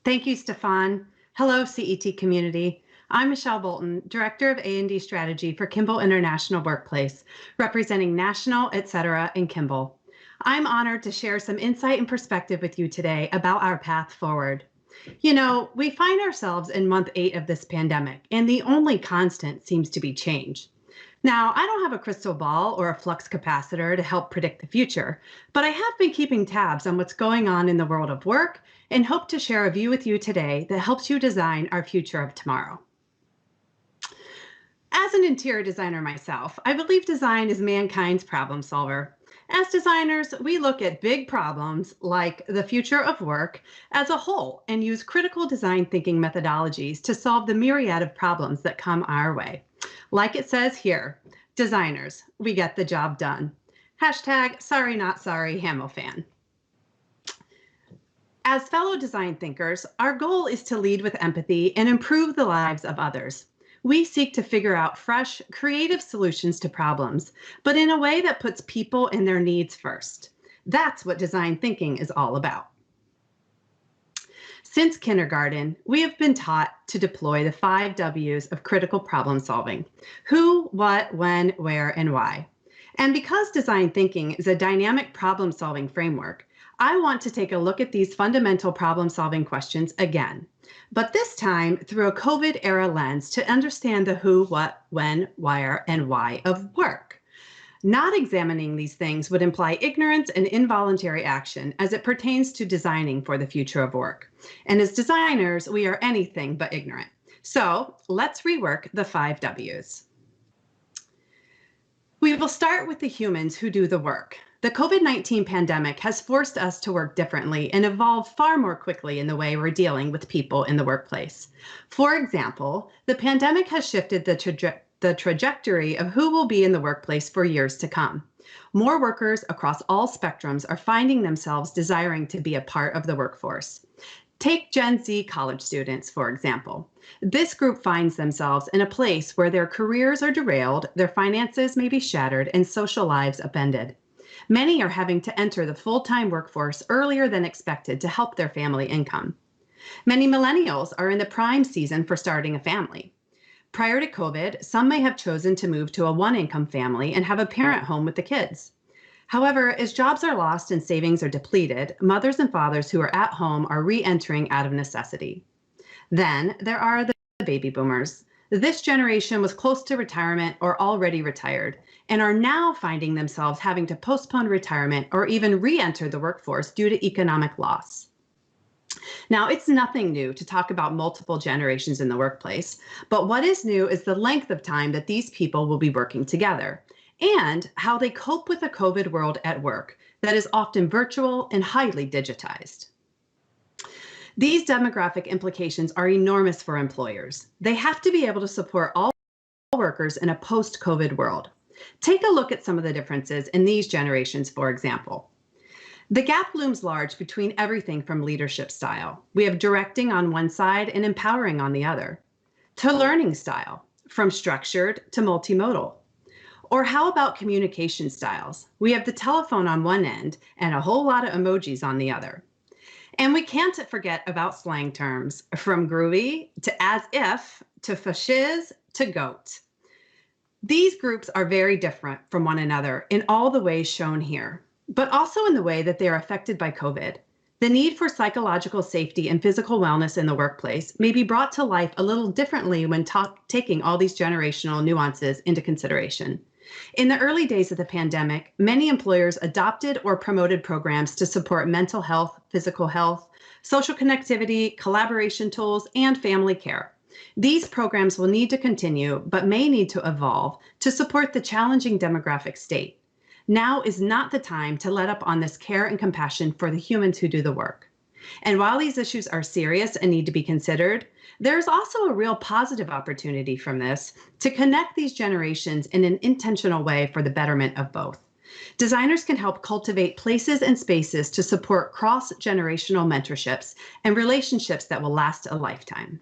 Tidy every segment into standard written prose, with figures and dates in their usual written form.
Thank you, Stefan. Hello, CET community. I'm Michelle Bolton, Director of A&D Strategy for Kimball International Workplace, representing National, etc. in Kimball. I'm honored to share some insight and perspective with you today about our path forward. You know, we find ourselves in month 8 of this pandemic, and the only constant seems to be change. Now, I don't have a crystal ball or a flux capacitor to help predict the future, but I have been keeping tabs on what's going on in the world of work and hope to share a view with you today that helps you design our future of tomorrow. As an interior designer myself, I believe design is mankind's problem solver. As designers, we look at big problems like the future of work as a whole and use critical design thinking methodologies to solve the myriad of problems that come our way. Like it says here, designers, we get the job done. Hashtag sorry not sorry Hamilfan. As fellow design thinkers, our goal is to lead with empathy and improve the lives of others. We seek to figure out fresh, creative solutions to problems, but in a way that puts people and their needs first. That's what design thinking is all about. Since kindergarten, we have been taught to deploy the 5 W's of critical problem solving: who, what, when, where, and why. And because design thinking is a dynamic problem solving framework, I want to take a look at these fundamental problem solving questions again, but this time through a COVID era lens to understand the who, what, when, where, and why of work. Not examining these things would imply ignorance and involuntary action as it pertains to designing for the future of work. And as designers, we are anything but ignorant. So let's rework the 5 W's. We will start with the humans who do the work. The COVID-19 pandemic has forced us to work differently and evolve far more quickly in the way we're dealing with people in the workplace. For example, the pandemic has shifted the trajectory of who will be in the workplace for years to come. More workers across all spectrums are finding themselves desiring to be a part of the workforce. Take Gen Z college students, for example. This group finds themselves in a place where their careers are derailed, their finances may be shattered, and social lives upended. Many are having to enter the full-time workforce earlier than expected to help their family income. Many millennials are in the prime season for starting a family. Prior to COVID, some may have chosen to move to a one-income family and have a parent home with the kids. However, as jobs are lost and savings are depleted, mothers and fathers who are at home are re-entering out of necessity. Then there are the baby boomers. This generation was close to retirement or already retired and are now finding themselves having to postpone retirement or even re-enter the workforce due to economic loss. Now, it's nothing new to talk about multiple generations in the workplace, but what is new is the length of time that these people will be working together and how they cope with a COVID world at work that is often virtual and highly digitized. These demographic implications are enormous for employers. They have to be able to support all workers in a post-COVID world. Take a look at some of the differences in these generations, for example. The gap looms large between everything from leadership style. We have directing on one side and empowering on the other, to learning style, from structured to multimodal. Or how about communication styles? We have the telephone on one end and a whole lot of emojis on the other. And we can't forget about slang terms, from groovy to as if to fashiz to goat. These groups are very different from one another in all the ways shown here, but also in the way that they are affected by COVID. The need for psychological safety and physical wellness in the workplace may be brought to life a little differently when taking all these generational nuances into consideration. In the early days of the pandemic, many employers adopted or promoted programs to support mental health, physical health, social connectivity, collaboration tools, and family care. These programs will need to continue, but may need to evolve to support the challenging demographic state. Now is not the time to let up on this care and compassion for the humans who do the work. And while these issues are serious and need to be considered, there's also a real positive opportunity from this to connect these generations in an intentional way for the betterment of both. Designers can help cultivate places and spaces to support cross-generational mentorships and relationships that will last a lifetime.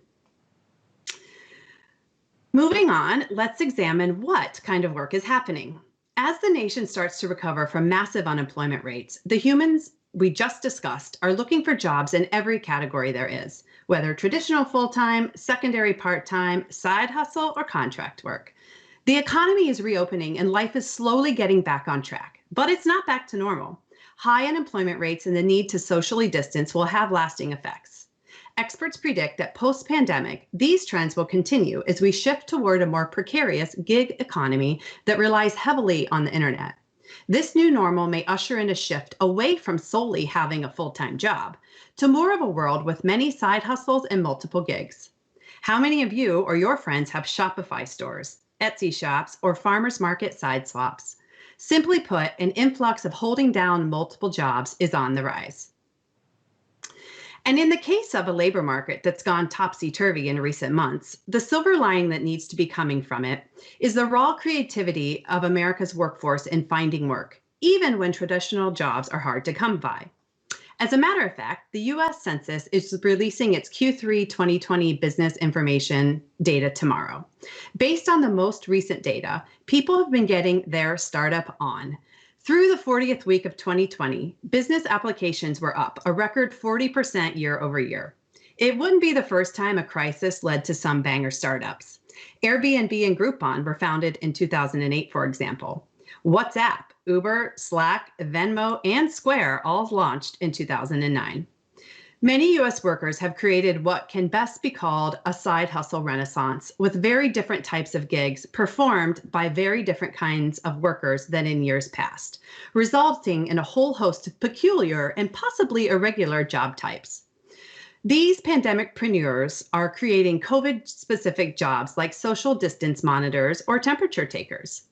Moving on, let's examine what kind of work is happening. As the nation starts to recover from massive unemployment rates, the humans we just discussed are looking for jobs in every category there is, whether traditional full-time, secondary part-time, side hustle, or contract work. The economy is reopening and life is slowly getting back on track, but it's not back to normal. High unemployment rates and the need to socially distance will have lasting effects. Experts predict that post-pandemic, these trends will continue as we shift toward a more precarious gig economy that relies heavily on the internet. This new normal may usher in a shift away from solely having a full-time job to more of a world with many side hustles and multiple gigs. How many of you or your friends have Shopify stores, Etsy shops, or farmers market side swaps? Simply put, an influx of holding down multiple jobs is on the rise. And in the case of a labor market that's gone topsy-turvy in recent months, the silver lining that needs to be coming from it is the raw creativity of America's workforce in finding work, even when traditional jobs are hard to come by. As a matter of fact, the U.S. Census is releasing its Q3 2020 business information data tomorrow. Based on the most recent data, people have been getting their startup on. Through the 40th week of 2020, business applications were up a record 40% year over year. It wouldn't be the first time a crisis led to some banger startups. Airbnb and Groupon were founded in 2008, for example. WhatsApp, Uber, Slack, Venmo, and Square all launched in 2009. Many U.S. workers have created what can best be called a side hustle renaissance, with very different types of gigs performed by very different kinds of workers than in years past, resulting in a whole host of peculiar and possibly irregular job types. These pandemicpreneurs are creating COVID-specific jobs like social distance monitors or temperature takers.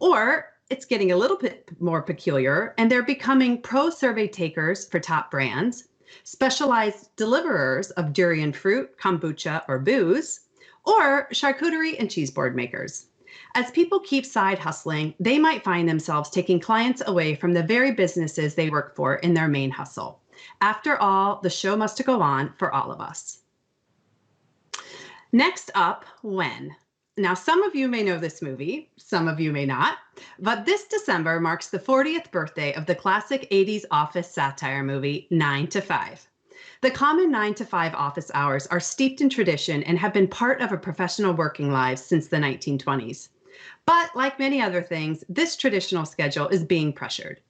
Or it's getting a little bit more peculiar, and they're becoming pro-survey takers for top brands, specialized deliverers of durian fruit, kombucha, or booze, or charcuterie and cheese board makers. As people keep side hustling, they might find themselves taking clients away from the very businesses they work for in their main hustle. After all, the show must go on for all of us. Next up, When. Now, some of you may know this movie, some of you may not, but this December marks the 40th birthday of the classic 80s office satire movie, 9 to 5. The common 9 to 5 office hours are steeped in tradition and have been part of a professional working lives since the 1920s. But like many other things, this traditional schedule is being pressured.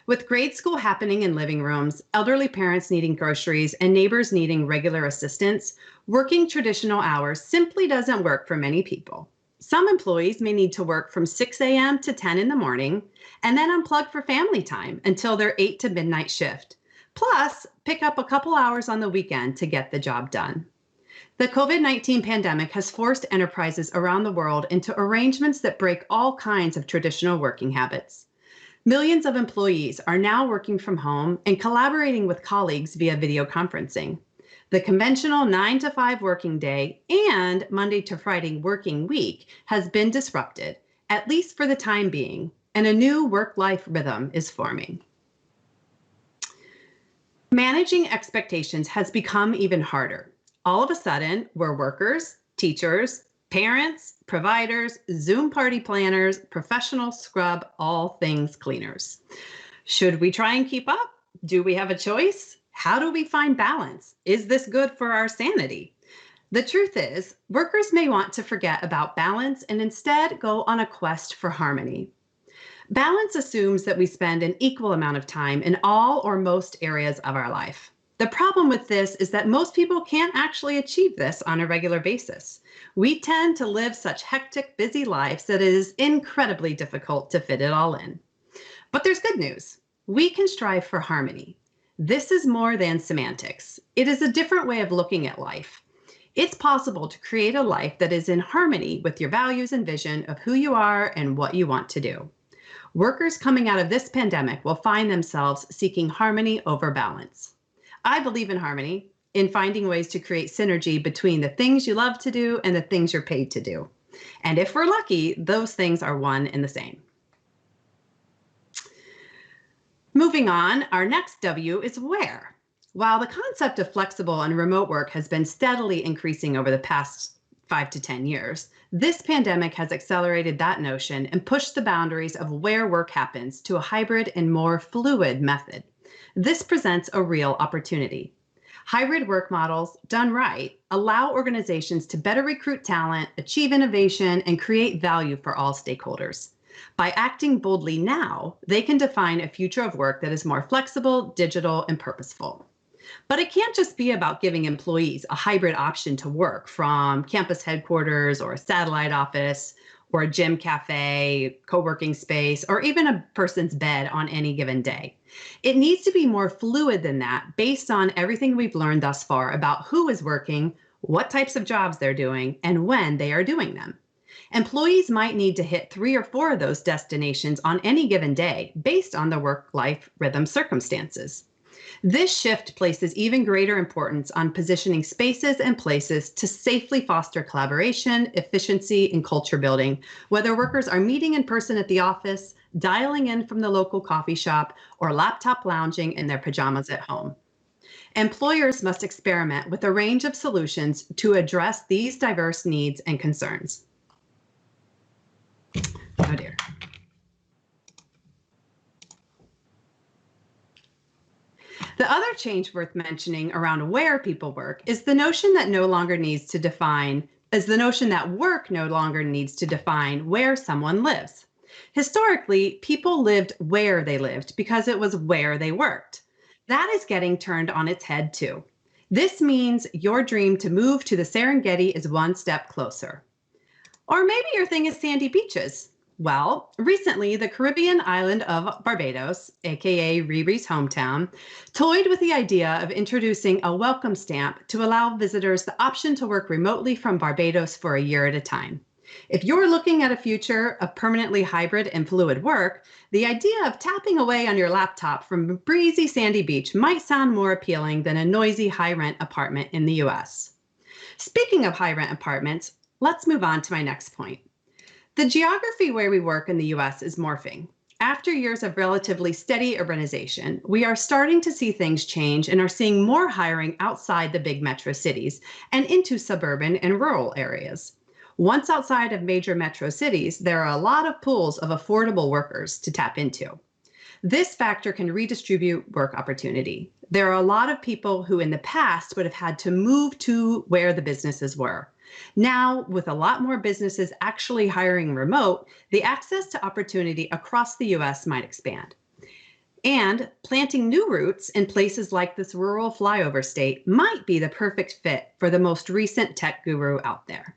With grade school happening in living rooms, elderly parents needing groceries, and neighbors needing regular assistance, working traditional hours simply doesn't work for many people. Some employees may need to work from 6 a.m. to 10 in the morning and then unplug for family time until their 8 to midnight shift. Plus, pick up a couple hours on the weekend to get the job done. The COVID-19 pandemic has forced enterprises around the world into arrangements that break all kinds of traditional working habits. Millions of employees are now working from home and collaborating with colleagues via video conferencing. The conventional 9 to 5 working day and Monday to Friday working week has been disrupted, at least for the time being, and a new work-life rhythm is forming. Managing expectations has become even harder. All of a sudden, we're workers, teachers, parents, providers, Zoom party planners, professional scrub, all things cleaners. Should we try and keep up? Do we have a choice? How do we find balance? Is this good for our sanity? The truth is, workers may want to forget about balance and instead go on a quest for harmony. Balance assumes that we spend an equal amount of time in all or most areas of our life. The problem with this is that most people can't actually achieve this on a regular basis. We tend to live such hectic, busy lives that it is incredibly difficult to fit it all in. But there's good news. We can strive for harmony. This is more than semantics. It is a different way of looking at life. It's possible to create a life that is in harmony with your values and vision of who you are and what you want to do. Workers coming out of this pandemic will find themselves seeking harmony over balance. I believe in harmony, in finding ways to create synergy between the things you love to do and the things you're paid to do. And if we're lucky, those things are one and the same. Moving on, our next W is where. While the concept of flexible and remote work has been steadily increasing over the past 5 to 10 years, this pandemic has accelerated that notion and pushed the boundaries of where work happens to a hybrid and more fluid method. This presents a real opportunity. Hybrid work models, done right, allow organizations to better recruit talent, achieve innovation, and create value for all stakeholders. By acting boldly now, they can define a future of work that is more flexible, digital, and purposeful. But it can't just be about giving employees a hybrid option to work from campus headquarters or a satellite office or a gym cafe, co-working space, or even a person's bed on any given day. It needs to be more fluid than that based on everything we've learned thus far about who is working, what types of jobs they're doing, and when they are doing them. Employees might need to hit 3 or 4 of those destinations on any given day based on the work-life rhythm circumstances. This shift places even greater importance on positioning spaces and places to safely foster collaboration, efficiency, and culture building, whether workers are meeting in person at the office, dialing in from the local coffee shop, or laptop lounging in their pajamas at home. Employers must experiment with a range of solutions to address these diverse needs and concerns. Oh dear. The other change worth mentioning around where people work is the notion that work no longer needs to define where someone lives. Historically, people lived where they lived because it was where they worked. That is getting turned on its head too. This means your dream to move to the Serengeti is one step closer. Or maybe your thing is sandy beaches. Well, recently, the Caribbean island of Barbados, aka Riri's hometown, toyed with the idea of introducing a welcome stamp to allow visitors the option to work remotely from Barbados for a year at a time. If you're looking at a future of permanently hybrid and fluid work, the idea of tapping away on your laptop from a breezy sandy beach might sound more appealing than a noisy high-rent apartment in the US. Speaking of high-rent apartments, let's move on to my next point. The geography where we work in the US is morphing. After years of relatively steady urbanization, we are starting to see things change and are seeing more hiring outside the big metro cities and into suburban and rural areas. Once outside of major metro cities, there are a lot of pools of affordable workers to tap into. This factor can redistribute work opportunity. There are a lot of people who in the past would have had to move to where the businesses were. Now, with a lot more businesses actually hiring remote, the access to opportunity across the US might expand. And planting new roots in places like this rural flyover state might be the perfect fit for the most recent tech guru out there.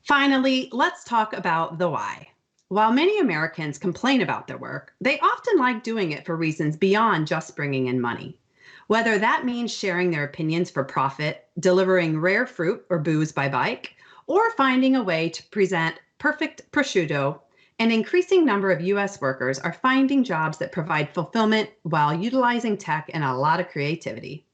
Finally, let's talk about the why. While many Americans complain about their work, they often like doing it for reasons beyond just bringing in money. Whether that means sharing their opinions for profit, delivering rare fruit or booze by bike, or finding a way to present perfect prosciutto, an increasing number of US workers are finding jobs that provide fulfillment while utilizing tech and a lot of creativity.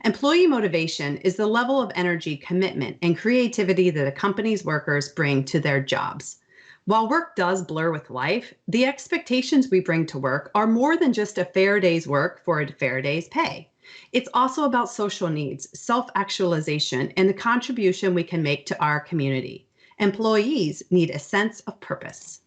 Employee motivation is the level of energy, commitment, and creativity that a company's workers bring to their jobs. While work does blur with life, the expectations we bring to work are more than just a fair day's work for a fair day's pay. It's also about social needs, self-actualization, and the contribution we can make to our community. Employees need a sense of purpose.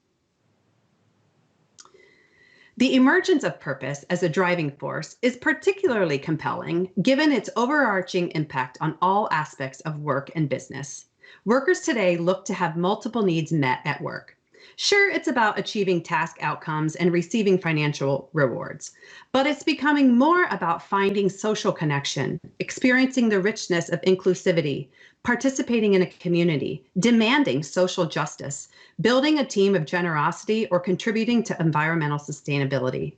The emergence of purpose as a driving force is particularly compelling given its overarching impact on all aspects of work and business. Workers today look to have multiple needs met at work. Sure, it's about achieving task outcomes and receiving financial rewards, but it's becoming more about finding social connection, experiencing the richness of inclusivity, participating in a community, demanding social justice, building a team of generosity, or contributing to environmental sustainability.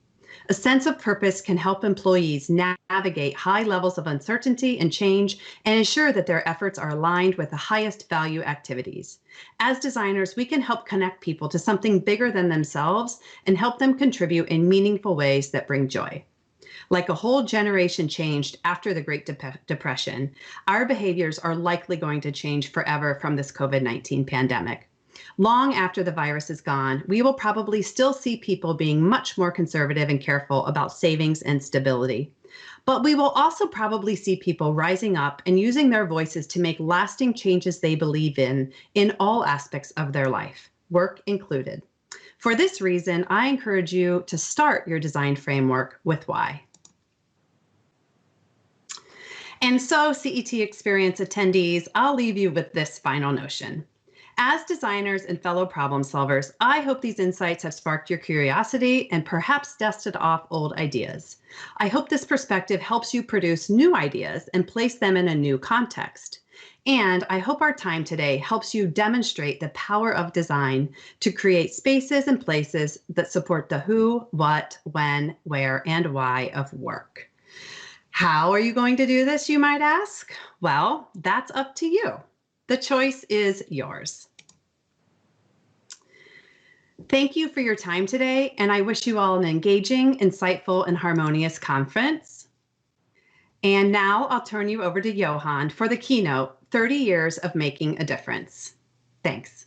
A sense of purpose can help employees navigate high levels of uncertainty and change and ensure that their efforts are aligned with the highest value activities. As designers, we can help connect people to something bigger than themselves and help them contribute in meaningful ways that bring joy. Like a whole generation changed after the Great Depression, our behaviors are likely going to change forever from this COVID-19 pandemic. Long after the virus is gone, we will probably still see people being much more conservative and careful about savings and stability. But we will also probably see people rising up and using their voices to make lasting changes they believe in all aspects of their life, work included. For this reason, I encourage you to start your design framework with why. And so, CET Experience attendees, I'll leave you with this final notion. As designers and fellow problem solvers, I hope these insights have sparked your curiosity and perhaps dusted off old ideas. I hope this perspective helps you produce new ideas and place them in a new context. And I hope our time today helps you demonstrate the power of design to create spaces and places that support the who, what, when, where, and why of work. How are you going to do this, you might ask? Well, that's up to you. The choice is yours. Thank you for your time today, and I wish you all an engaging, insightful, and harmonious conference. And now I'll turn you over to Johan for the keynote, 30 Years of Making a Difference. Thanks.